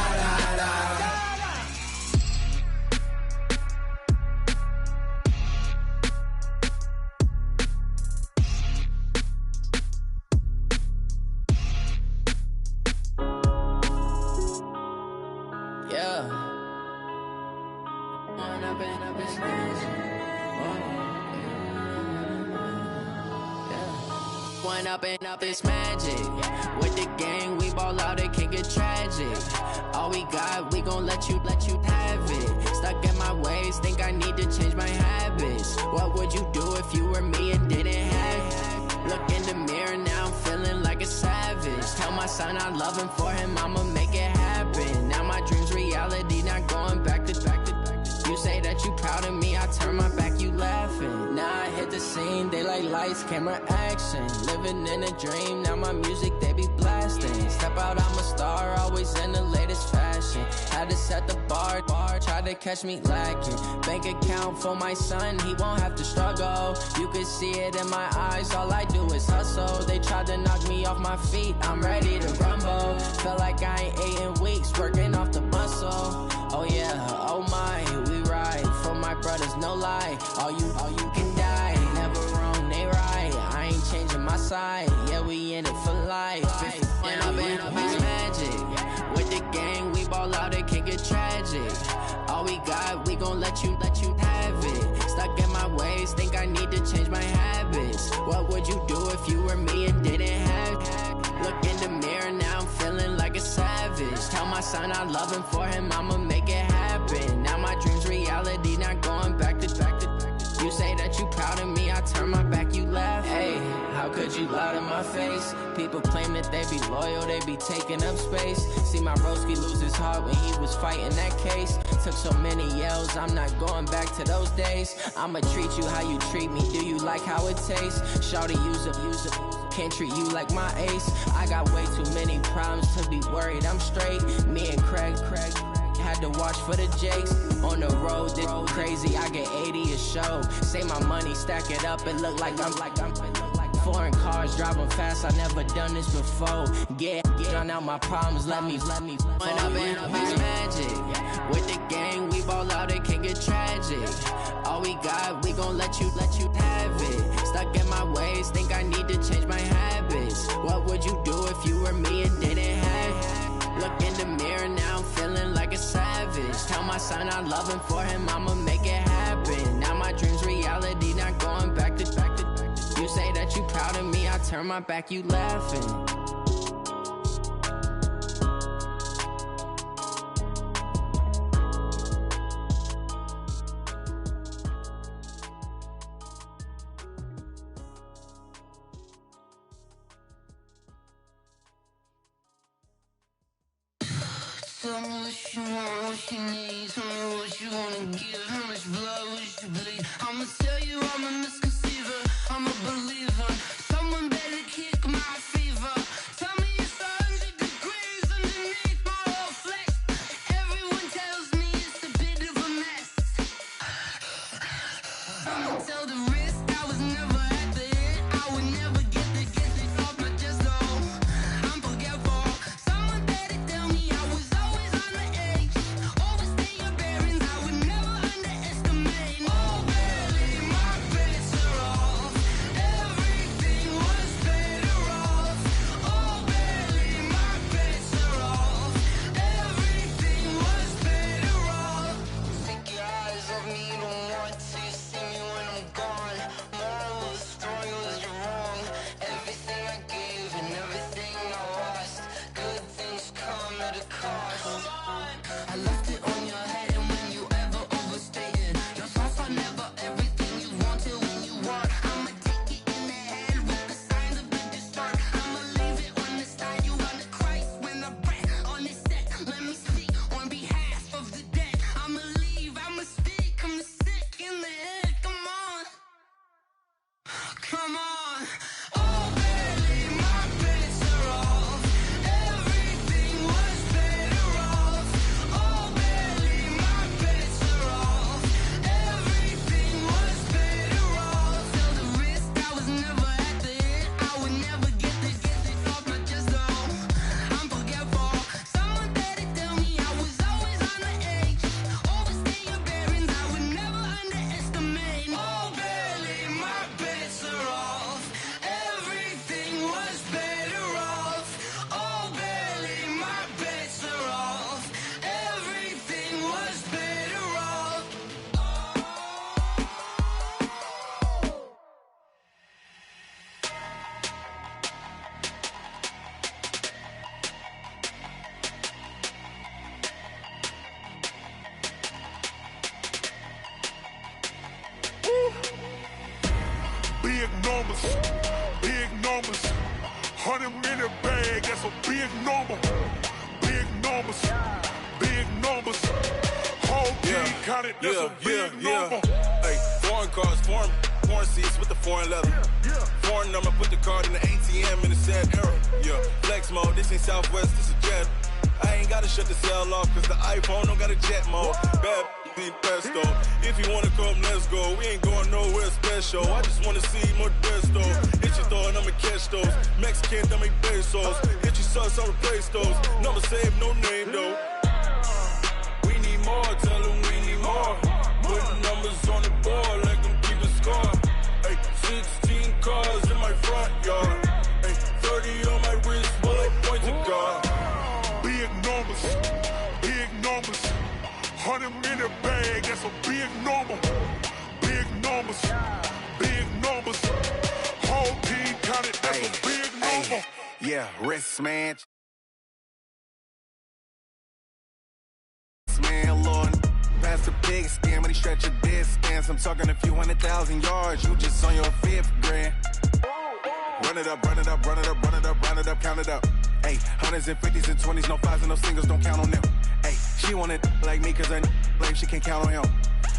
One up and up, it's magic. With the gang, we ball out, it can get tragic. All we got, we gon' let you have it. Stuck in my ways, think I need to change my habits. What would you do if you were me and didn't have it? Look in the mirror, now I'm feeling like a savage. Tell my son I love him, for him I'ma make it happen. Now my dream's reality, not going back to. You say that you proud of me, I turn my back, you laughing. Now I hit the scene, they like lights, camera, action. Living in a dream, now my music, they be blasting. Step out, I'm a star, always in the latest fashion. Had to set the bar, try to catch me lacking. Bank account for my son, he won't have to struggle. You can see it in my eyes, all I do is hustle. They tried to knock me off my feet, I'm ready to rumble. Feel like I ain't ate in weeks, working off the muscle. Oh yeah, oh my, we ride for my brothers, no lie. All you can die, never wrong, they right. I ain't changing my side, yeah, we in it for life. And I've been magic. With the gang, we ball out, it can get tragic. All we got, we gon' let you have it. Stuck in my ways, think I need to change my habits. What would you do if you were me and didn't have it? Look in the mirror, now I'm feeling like a savage. Tell my son I love him, for him I'ma make it happen. Now my dream's reality, not going back to. You say that you proud of me, I turn my back, you laugh. Hey, how could you lie to my face? People claim that they be loyal, they be taking up space. See my broski lose his heart when he was fighting that case. Took so many yells, I'm not going back to those days. I'ma treat you how you treat me, do you like how it tastes? Shawty, use it. Can't treat you like my ace. I got way too many problems to be worried, I'm straight. Me and Craig had to watch for the Jakes. On the road, this crazy, I get 80 a show. Say my money, stack it up, it look like I'm foreign cars, driving fast, I never done this before. Get on out my problems, let me When up and up, it's magic. With the gang, we ball out, it can get tragic. All we got, we gon' let you have it. Stuck in my ways, think I need to change my habits. What would you do if you were me and didn't have it? Look in the mirror, now I'm feeling like a savage. Tell my son I love him, for him I'ma make it happen. Now my dream's reality, not going back to. You say that you proud of me, I turn my back, you laughing. Tell me what you want, what you need. Tell me what you wanna give. How much blood would you bleed? I'ma tell you I'm a misconceiver. I'm a believer. Someone better kick my fever. Tell me it's 100 degrees underneath my whole flesh. Everyone tells me it's a bit of a mess. I'ma tell the risk I was never at the end. I would never get this off my chest though. I'm forgetful. Someone better tell me I was always on the edge. Overstay your bearings, I would never underestimate. Oh, barely my best. big numbers. 100-minute bag, that's a big number. Big numbers, big numbers. Whole team counted, that's a big number. Hey, foreign cars, foreign seats with the foreign leather. Foreign number, put the card in the ATM in the sad era. Yeah, flex mode, this ain't Southwest, this is jet. I ain't gotta shut the cell off, cause the iPhone don't got a jet mode. Bad need pesto. If you wanna come, let's go. We ain't going nowhere special. I just wanna see more desto. Hit your throw and I'ma catch those. Mexican, that make pesos. Hit your sauce, I'll replace those. Number save, no name though. We need more, tell them we need more. Putting numbers on the board, like them keep a score. Hey, 16 cars in my front yard. Hey, 30 on my wrist, bullet point to God. Big numbers, big numbers. 100-minute bag, that's a big number. Big numbers, big numbers. Whole team counted, that's a big number. Yeah, wrist man. Lord, past the big scam, when he stretch a distance. I'm talking a few 100,000 yards, you just on your 5th grand. Run it up, run it up, run it up, run it up, run it up, count it up. Hey, 100s and 50s and 20s, no 5s and no singles, don't count on them. Hey, she want it like me, cause her blame, she can't count on him.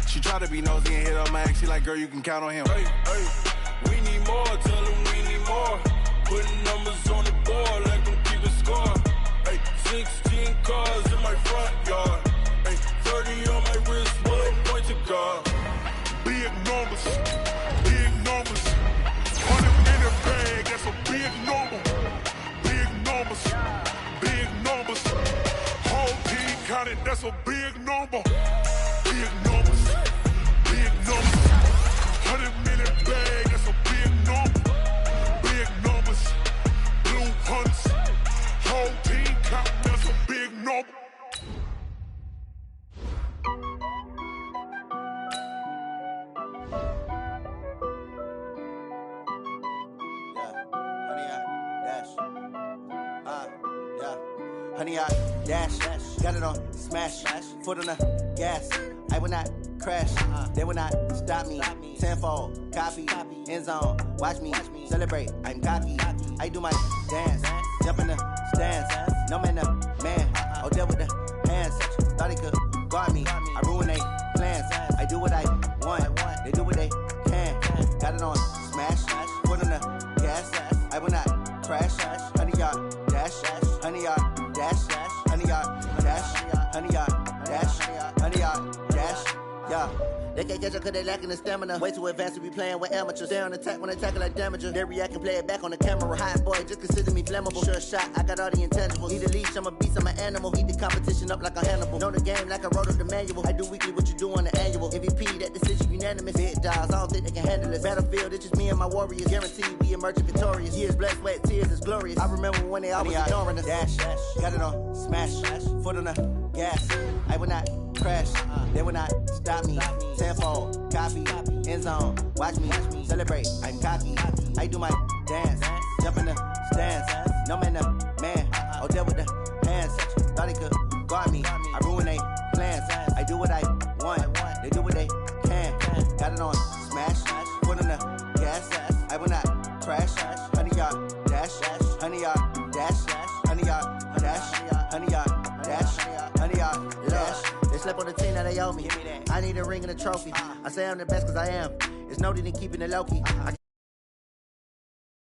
She try to be nosy and hit up my ex, she like, girl, you can count on him. Hey, we need more, tell them we need more. Putting numbers on the board, like them keep a score. Hey, 16 cars in my front yard. Hey, 30 on my wrist, bullet point to God. Big numbers, big numbers. 100-minute bag, that's a big number. Big numbers, big numbers. Whole team counted, that's a big number. Big numbers, big numbers. 100-minute bag, that's a big number. Big numbers, blue hunts. Whole team counting, that's a big number. Honey, I dash, got it on smash, foot on the gas. I will not crash, they will not stop me. Tenfold, copy, end zone, watch me celebrate. I'm cocky, I do my dance, jump in the stands. No man, man, I'll deal with the hands. Thought he could guard me, I ruin they plans. I do what I want, they do what they can. Got it on smash, foot on the gas. I will not crash, honey, y'all dash, honey, y'all dash, honey, y'all dash, honey, y'all dash, honey, y'all dash, yeah. They can't catch up cause they lacking the stamina. Way too advanced to be playing with amateurs. Stay on attack when they tackle like damager. They react and play it back on the camera. Hot boy, just consider me flammable. Sure shot, I got all the intangibles. Need a leash, I'm a beast, I'm an animal. Heat the competition up like a Hannibal. Know the game like I wrote up the manual. I do weekly what you do on the annual. MVP, that decision unanimous. Big dials, I don't think they can handle it. Battlefield, it's just me and my warriors. Guaranteed we emerging victorious. Years, blood, sweat, tears, it's glorious. I remember when they always ignoring us. Dash, got it on smash, foot on the gas. I will not crash, they will not stop me. Tenfold, copy, end zone, watch me celebrate. I'm cocky, I do my dance, jump in the stands. No man, man, I'll deal with the hands. Thought he could guard me, I ruin they plans. I do what I want, they do what they can. Got it on smash, foot on the gas. I will not crash, honey, y'all dash, honey, y'all dash, honey, y'all dash, honey, y'all dash, honey, y'all dash. They slept on the team that they owe me. I need a ring and a trophy. I say I'm the best cause I am. It's noted in keeping it low key.